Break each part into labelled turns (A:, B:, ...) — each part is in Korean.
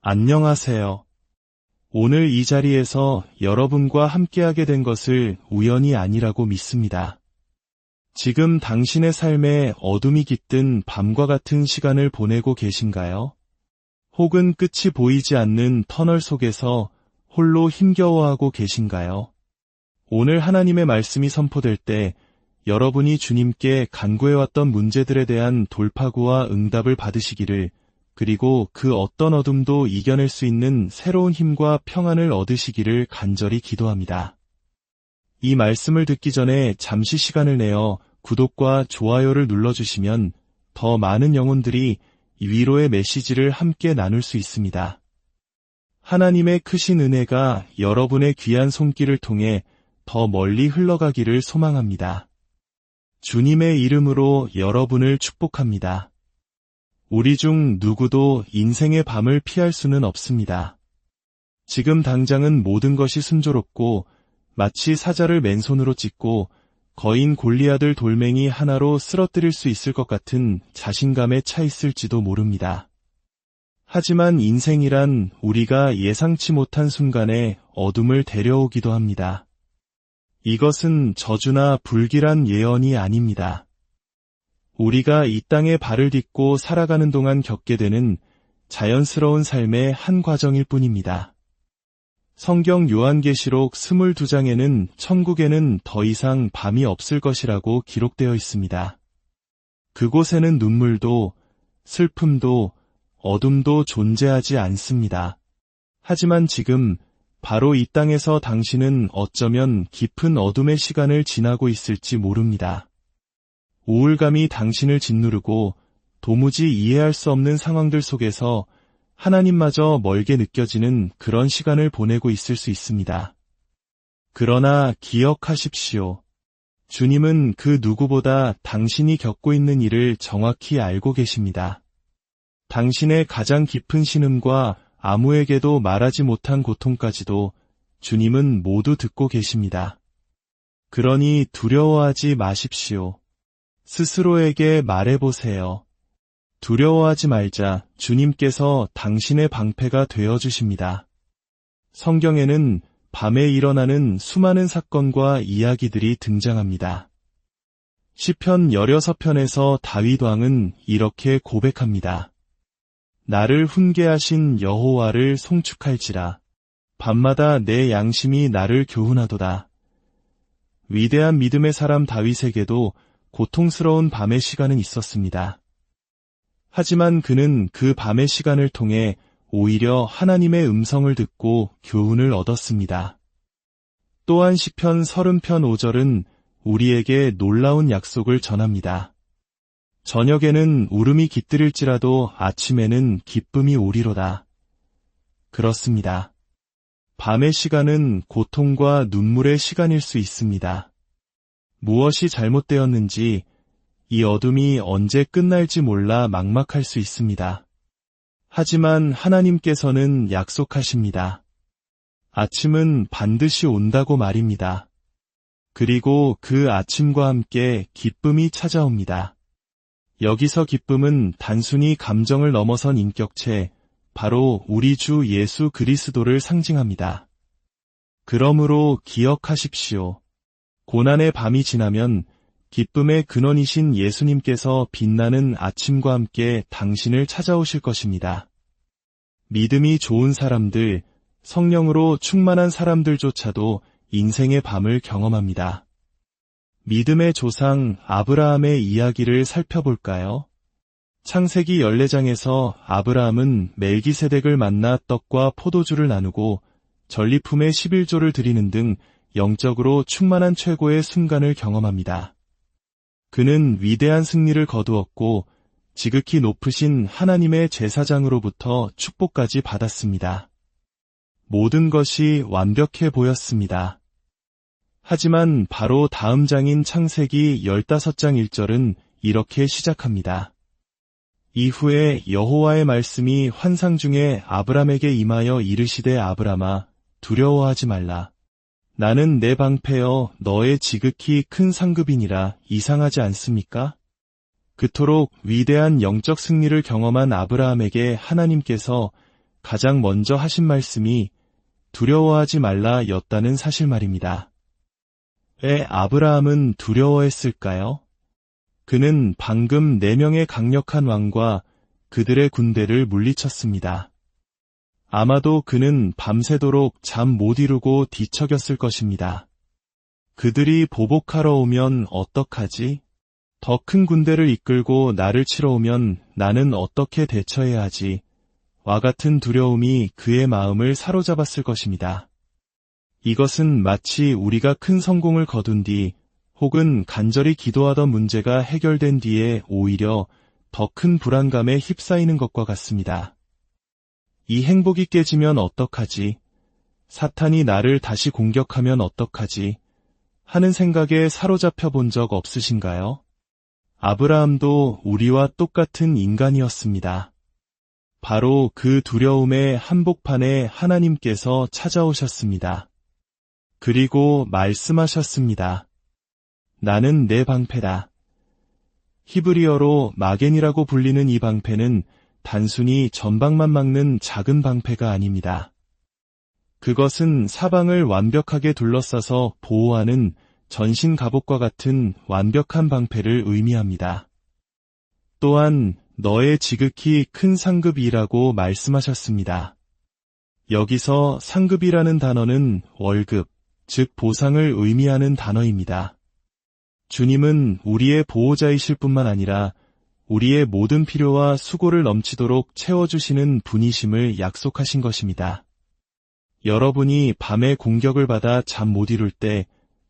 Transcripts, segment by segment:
A: 안녕하세요. 오늘 이 자리에서 여러분과 함께하게 된 것을 우연이 아니라고 믿습니다. 지금 당신의 삶에 어둠이 깃든 밤과 같은 시간을 보내고 계신가요? 혹은 끝이 보이지 않는 터널 속에서 홀로 힘겨워하고 계신가요? 오늘 하나님의 말씀이 선포될 때 여러분이 주님께 간구해왔던 문제들에 대한 돌파구와 응답을 받으시기를, 그리고 그 어떤 어둠도 이겨낼 수 있는 새로운 힘과 평안을 얻으시기를 간절히 기도합니다. 이 말씀을 듣기 전에 잠시 시간을 내어 구독과 좋아요를 눌러주시면 더 많은 영혼들이 위로의 메시지를 함께 나눌 수 있습니다. 하나님의 크신 은혜가 여러분의 귀한 손길을 통해 더 멀리 흘러가기를 소망합니다. 주님의 이름으로 여러분을 축복합니다. 우리 중 누구도 인생의 밤을 피할 수는 없습니다. 지금 당장은 모든 것이 순조롭고 마치 사자를 맨손으로 찢고 거인 골리앗을 돌멩이 하나로 쓰러뜨릴 수 있을 것 같은 자신감에 차 있을지도 모릅니다. 하지만 인생이란 우리가 예상치 못한 순간에 어둠을 데려오기도 합니다. 이것은 저주나 불길한 예언이 아닙니다. 우리가 이 땅에 발을 딛고 살아가는 동안 겪게 되는 자연스러운 삶의 한 과정일 뿐입니다. 성경 요한계시록 22장에는 천국에는 더 이상 밤이 없을 것이라고 기록되어 있습니다. 그곳에는 눈물도, 슬픔도, 어둠도 존재하지 않습니다. 하지만 지금 바로 이 땅에서 당신은 어쩌면 깊은 어둠의 시간을 지나고 있을지 모릅니다. 우울감이 당신을 짓누르고 도무지 이해할 수 없는 상황들 속에서 하나님마저 멀게 느껴지는 그런 시간을 보내고 있을 수 있습니다. 그러나 기억하십시오. 주님은 그 누구보다 당신이 겪고 있는 일을 정확히 알고 계십니다. 당신의 가장 깊은 신음과 아무에게도 말하지 못한 고통까지도 주님은 모두 듣고 계십니다. 그러니 두려워하지 마십시오. 스스로에게 말해보세요. 두려워하지 말자. 주님께서 당신의 방패가 되어주십니다. 성경에는 밤에 일어나는 수많은 사건과 이야기들이 등장합니다. 시편 16편에서 다윗 왕은 이렇게 고백합니다. 나를 훈계하신 여호와를 송축할지라. 밤마다 내 양심이 나를 교훈하도다. 위대한 믿음의 사람 다윗에게도 고통스러운 밤의 시간은 있었습니다. 하지만 그는 그 밤의 시간을 통해 오히려 하나님의 음성을 듣고 교훈을 얻었습니다. 또한 시편 30편 5절은 우리에게 놀라운 약속을 전합니다. 저녁에는 울음이 깃들일지라도 아침에는 기쁨이 오리로다. 그렇습니다. 밤의 시간은 고통과 눈물의 시간일 수 있습니다. 무엇이 잘못되었는지, 이 어둠이 언제 끝날지 몰라 막막할 수 있습니다. 하지만 하나님께서는 약속하십니다. 아침은 반드시 온다고 말입니다. 그리고 그 아침과 함께 기쁨이 찾아옵니다. 여기서 기쁨은 단순히 감정을 넘어선 인격체, 바로 우리 주 예수 그리스도를 상징합니다. 그러므로 기억하십시오. 고난의 밤이 지나면 기쁨의 근원이신 예수님께서 빛나는 아침과 함께 당신을 찾아오실 것입니다. 믿음이 좋은 사람들, 성령으로 충만한 사람들조차도 인생의 밤을 경험합니다. 믿음의 조상 아브라함의 이야기를 살펴볼까요? 창세기 14장에서 아브라함은 멜기세덱을 만나 떡과 포도주를 나누고 전리품의 11조를 드리는 등 영적으로 충만한 최고의 순간을 경험합니다. 그는 위대한 승리를 거두었고 지극히 높으신 하나님의 제사장으로부터 축복까지 받았습니다. 모든 것이 완벽해 보였습니다. 하지만 바로 다음 장인 창세기 15장 1절은 이렇게 시작합니다. 이후에 여호와의 말씀이 환상 중에 아브람에게 임하여 이르시되 아브람아 두려워하지 말라. 나는 내 방패여 너의 지극히 큰 상급이니라. 이상하지 않습니까? 그토록 위대한 영적 승리를 경험한 아브라함에게 하나님께서 가장 먼저 하신 말씀이 두려워하지 말라 였다는 사실 말입니다. 왜 아브라함은 두려워했을까요? 그는 방금 4명의 강력한 왕과 그들의 군대를 물리쳤습니다. 아마도 그는 밤새도록 잠 못 이루고 뒤척였을 것입니다. 그들이 보복하러 오면 어떡하지? 더 큰 군대를 이끌고 나를 치러 오면 나는 어떻게 대처해야 하지? 와 같은 두려움이 그의 마음을 사로잡았을 것입니다. 이것은 마치 우리가 큰 성공을 거둔 뒤 혹은 간절히 기도하던 문제가 해결된 뒤에 오히려 더 큰 불안감에 휩싸이는 것과 같습니다. 이 행복이 깨지면 어떡하지? 사탄이 나를 다시 공격하면 어떡하지? 하는 생각에 사로잡혀 본 적 없으신가요? 아브라함도 우리와 똑같은 인간이었습니다. 바로 그 두려움의 한복판에 하나님께서 찾아오셨습니다. 그리고 말씀하셨습니다. 나는 내 방패다. 히브리어로 마겐이라고 불리는 이 방패는 단순히 전방만 막는 작은 방패가 아닙니다. 그것은 사방을 완벽하게 둘러싸서 보호하는 전신 갑옷과 같은 완벽한 방패를 의미합니다. 또한 너의 지극히 큰 상급이라고 말씀하셨습니다. 여기서 상급이라는 단어는 월급, 즉 보상을 의미하는 단어입니다. 주님은 우리의 보호자이실 뿐만 아니라 우리의 모든 필요와 수고를 넘치도록 채워주시는 분이심을 약속하신 것입니다. 여러분이 밤에 공격을 받아 잠 못 이룰 때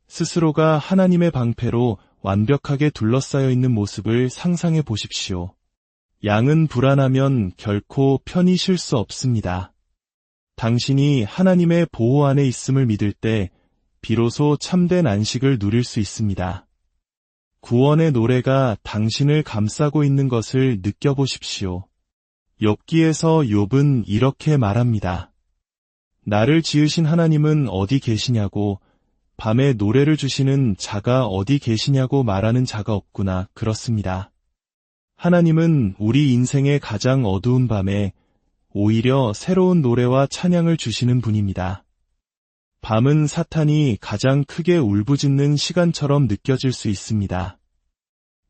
A: 스스로가 하나님의 방패로 완벽하게 둘러싸여 있는 모습을 상상해 보십시오. 양은 불안하면 결코 편히 쉴 수 없습니다. 당신이 하나님의 보호 안에 있음을 믿을 때 비로소 참된 안식을 누릴 수 있습니다. 구원의 노래가 당신을 감싸고 있는 것을 느껴보십시오. 욥기에서 욥은 이렇게 말합니다. 나를 지으신 하나님은 어디 계시냐고, 밤에 노래를 주시는 자가 어디 계시냐고 말하는 자가 없구나. 그렇습니다. 하나님은 우리 인생의 가장 어두운 밤에 오히려 새로운 노래와 찬양을 주시는 분입니다. 밤은 사탄이 가장 크게 울부짖는 시간처럼 느껴질 수 있습니다.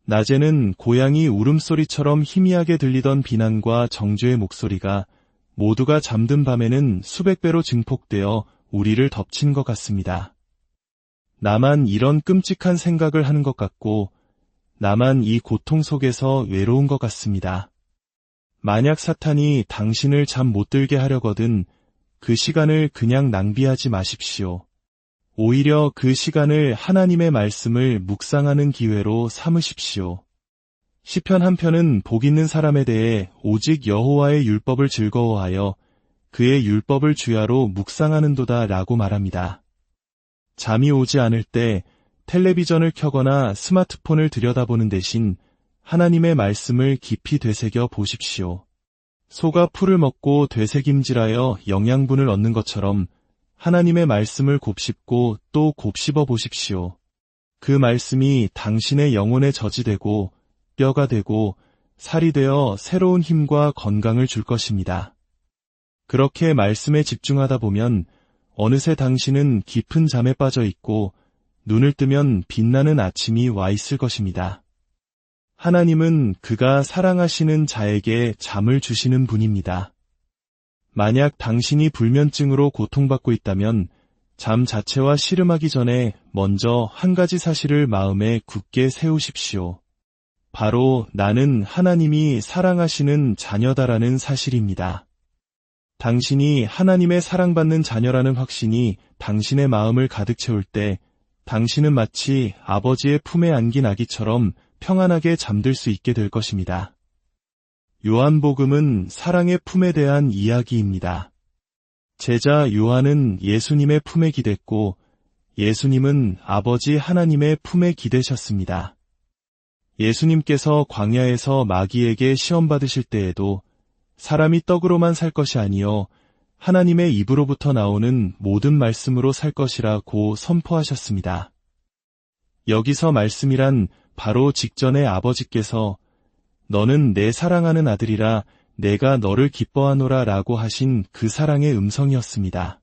A: 낮에는 고양이 울음소리처럼 희미하게 들리던 비난과 정죄의 목소리가 모두가 잠든 밤에는 수백 배로 증폭되어 우리를 덮친 것 같습니다. 나만 이런 끔찍한 생각을 하는 것 같고 나만 이 고통 속에서 외로운 것 같습니다. 만약 사탄이 당신을 잠 못 들게 하려거든 그 시간을 그냥 낭비하지 마십시오. 오히려 그 시간을 하나님의 말씀을 묵상하는 기회로 삼으십시오. 시편 한 편은 복 있는 사람에 대해 오직 여호와의 율법을 즐거워하여 그의 율법을 주야로 묵상하는도다 라고 말합니다. 잠이 오지 않을 때 텔레비전을 켜거나 스마트폰을 들여다보는 대신 하나님의 말씀을 깊이 되새겨 보십시오. 소가 풀을 먹고 되새김질하여 영양분을 얻는 것처럼 하나님의 말씀을 곱씹고 또 곱씹어 보십시오. 그 말씀이 당신의 영혼에 저지되고 뼈가 되고 살이 되어 새로운 힘과 건강을 줄 것입니다. 그렇게 말씀에 집중하다 보면 어느새 당신은 깊은 잠에 빠져 있고 눈을 뜨면 빛나는 아침이 와 있을 것입니다. 하나님은 그가 사랑하시는 자에게 잠을 주시는 분입니다. 만약 당신이 불면증으로 고통받고 있다면 잠 자체와 씨름하기 전에 먼저 한 가지 사실을 마음에 굳게 세우십시오. 바로 나는 하나님이 사랑하시는 자녀다라는 사실입니다. 당신이 하나님의 사랑받는 자녀라는 확신이 당신의 마음을 가득 채울 때 당신은 마치 아버지의 품에 안긴 아기처럼 평안하게 잠들 수 있게 될 것입니다. 요한복음은 사랑의 품에 대한 이야기입니다. 제자 요한은 예수님의 품에 기댔고 예수님은 아버지 하나님의 품에 기대셨습니다. 예수님께서 광야에서 마귀에게 시험받으실 때에도 사람이 떡으로만 살 것이 아니요 하나님의 입으로부터 나오는 모든 말씀으로 살 것이라고 선포하셨습니다. 여기서 말씀이란 바로 직전에 아버지께서 너는 내 사랑하는 아들이라 내가 너를 기뻐하노라 라고 하신 그 사랑의 음성이었습니다.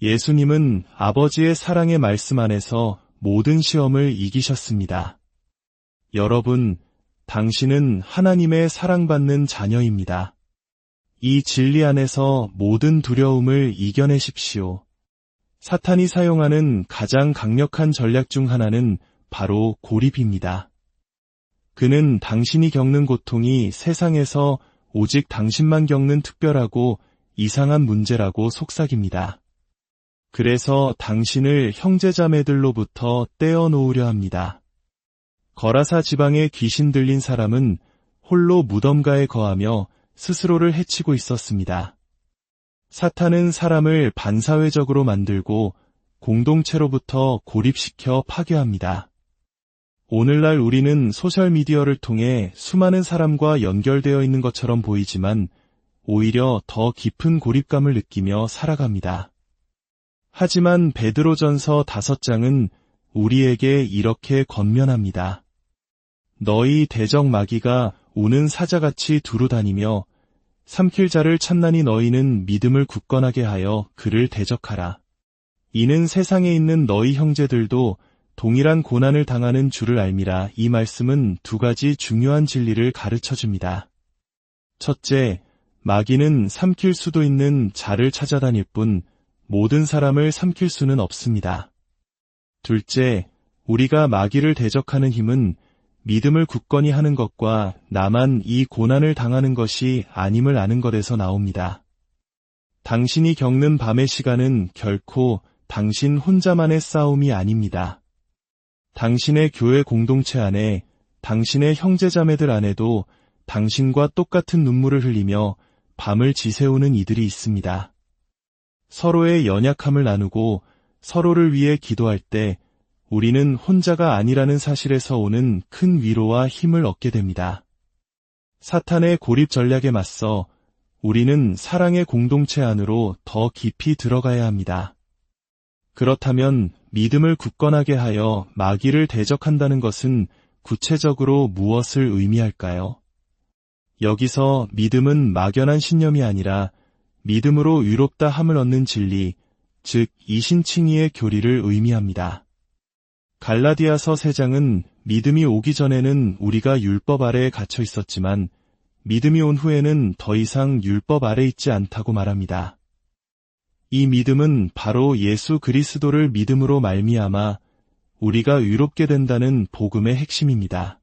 A: 예수님은 아버지의 사랑의 말씀 안에서 모든 시험을 이기셨습니다. 여러분, 당신은 하나님의 사랑받는 자녀입니다. 이 진리 안에서 모든 두려움을 이겨내십시오. 사탄이 사용하는 가장 강력한 전략 중 하나는 바로 고립입니다. 그는 당신이 겪는 고통이 세상에서 오직 당신만 겪는 특별하고 이상한 문제라고 속삭입니다. 그래서 당신을 형제자매들로부터 떼어놓으려 합니다. 거라사 지방에 귀신 들린 사람은 홀로 무덤가에 거하며 스스로를 해치고 있었습니다. 사탄은 사람을 반사회적으로 만들고 공동체로부터 고립시켜 파괴합니다. 오늘날 우리는 소셜미디어를 통해 수많은 사람과 연결되어 있는 것처럼 보이지만 오히려 더 깊은 고립감을 느끼며 살아갑니다. 하지만 베드로전서 5장은 우리에게 이렇게 권면합니다. 너희 대적 마귀가 우는 사자같이 두루다니며 삼킬 자를 찾나니 너희는 믿음을 굳건하게 하여 그를 대적하라. 이는 세상에 있는 너희 형제들도 동일한 고난을 당하는 줄을 알미라. 이 말씀은 두 가지 중요한 진리를 가르쳐줍니다. 첫째, 마귀는 삼킬 수도 있는 자를 찾아다닐 뿐 모든 사람을 삼킬 수는 없습니다. 둘째, 우리가 마귀를 대적하는 힘은 믿음을 굳건히 하는 것과 나만 이 고난을 당하는 것이 아님을 아는 것에서 나옵니다. 당신이 겪는 밤의 시간은 결코 당신 혼자만의 싸움이 아닙니다. 당신의 교회 공동체 안에, 당신의 형제자매들 안에도 당신과 똑같은 눈물을 흘리며 밤을 지새우는 이들이 있습니다. 서로의 연약함을 나누고 서로를 위해 기도할 때 우리는 혼자가 아니라는 사실에서 오는 큰 위로와 힘을 얻게 됩니다. 사탄의 고립 전략에 맞서 우리는 사랑의 공동체 안으로 더 깊이 들어가야 합니다. 그렇다면 믿음을 굳건하게 하여 마귀를 대적한다는 것은 구체적으로 무엇을 의미할까요? 여기서 믿음은 막연한 신념이 아니라 믿음으로 의롭다 함을 얻는 진리, 즉 이신칭의의 교리를 의미합니다. 갈라디아서 3장은 믿음이 오기 전에는 우리가 율법 아래에 갇혀 있었지만 믿음이 온 후에는 더 이상 율법 아래 있지 않다고 말합니다. 이 믿음은 바로 예수 그리스도를 믿음으로 말미암아 우리가 의롭게 된다는 복음의 핵심입니다.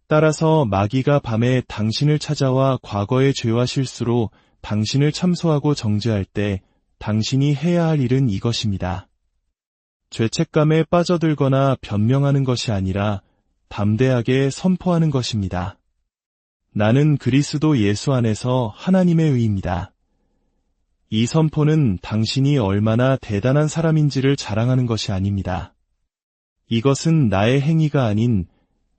A: 따라서 마귀가 밤에 당신을 찾아와 과거의 죄와 실수로 당신을 참소하고 정죄할 때 당신이 해야 할 일은 이것입니다. 죄책감에 빠져들거나 변명하는 것이 아니라 담대하게 선포하는 것입니다. 나는 그리스도 예수 안에서 하나님의 의입니다. 이 선포는 당신이 얼마나 대단한 사람인지를 자랑하는 것이 아닙니다. 이것은 나의 행위가 아닌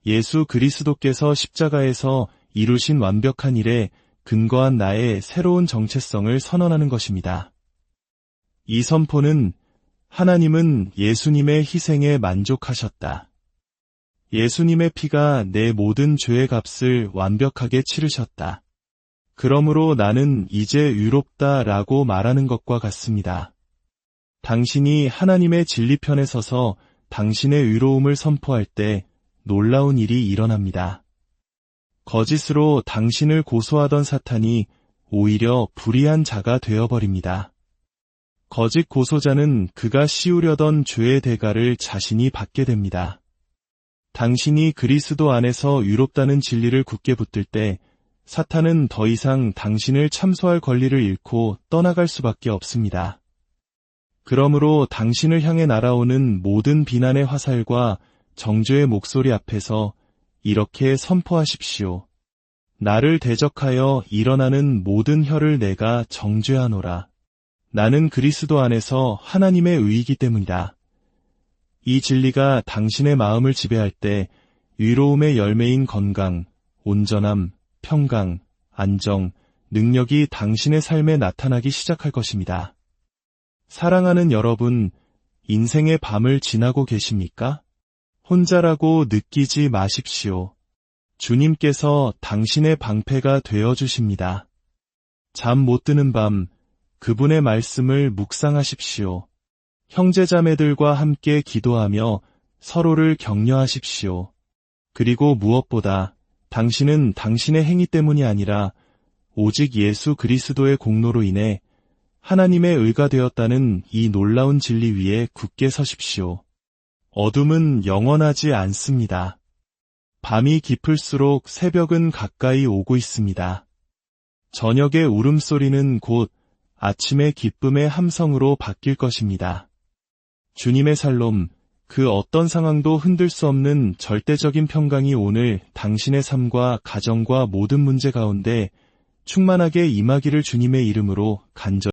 A: 예수 그리스도께서 십자가에서 이루신 완벽한 일에 근거한 나의 새로운 정체성을 선언하는 것입니다. 이 선포는 하나님은 예수님의 희생에 만족하셨다. 예수님의 피가 내 모든 죄의 값을 완벽하게 치르셨다. 그러므로 나는 이제 의롭다 라고 말하는 것과 같습니다. 당신이 하나님의 진리편에 서서 당신의 의로움을 선포할 때 놀라운 일이 일어납니다. 거짓으로 당신을 고소하던 사탄이 오히려 불의한 자가 되어버립니다. 거짓 고소자는 그가 씌우려던 죄의 대가를 자신이 받게 됩니다. 당신이 그리스도 안에서 의롭다는 진리를 굳게 붙들 때 사탄은 더 이상 당신을 참소할 권리를 잃고 떠나갈 수밖에 없습니다. 그러므로 당신을 향해 날아오는 모든 비난의 화살과 정죄의 목소리 앞에서 이렇게 선포하십시오. 나를 대적하여 일어나는 모든 혀를 내가 정죄하노라. 나는 그리스도 안에서 하나님의 의이기 때문이다. 이 진리가 당신의 마음을 지배할 때 의로움의 열매인 건강, 온전함, 평강, 안정, 능력이 당신의 삶에 나타나기 시작할 것입니다. 사랑하는 여러분, 인생의 밤을 지나고 계십니까? 혼자라고 느끼지 마십시오. 주님께서 당신의 방패가 되어 주십니다. 잠 못 드는 밤, 그분의 말씀을 묵상하십시오. 형제자매들과 함께 기도하며 서로를 격려하십시오. 그리고 무엇보다 당신은 당신의 행위 때문이 아니라 오직 예수 그리스도의 공로로 인해 하나님의 의가 되었다는 이 놀라운 진리 위에 굳게 서십시오. 어둠은 영원하지 않습니다. 밤이 깊을수록 새벽은 가까이 오고 있습니다. 저녁의 울음소리는 곧 아침의 기쁨의 함성으로 바뀔 것입니다. 주님의 살롬, 그 어떤 상황도 흔들 수 없는 절대적인 평강이 오늘 당신의 삶과 가정과 모든 문제 가운데 충만하게 임하기를 주님의 이름으로 간절히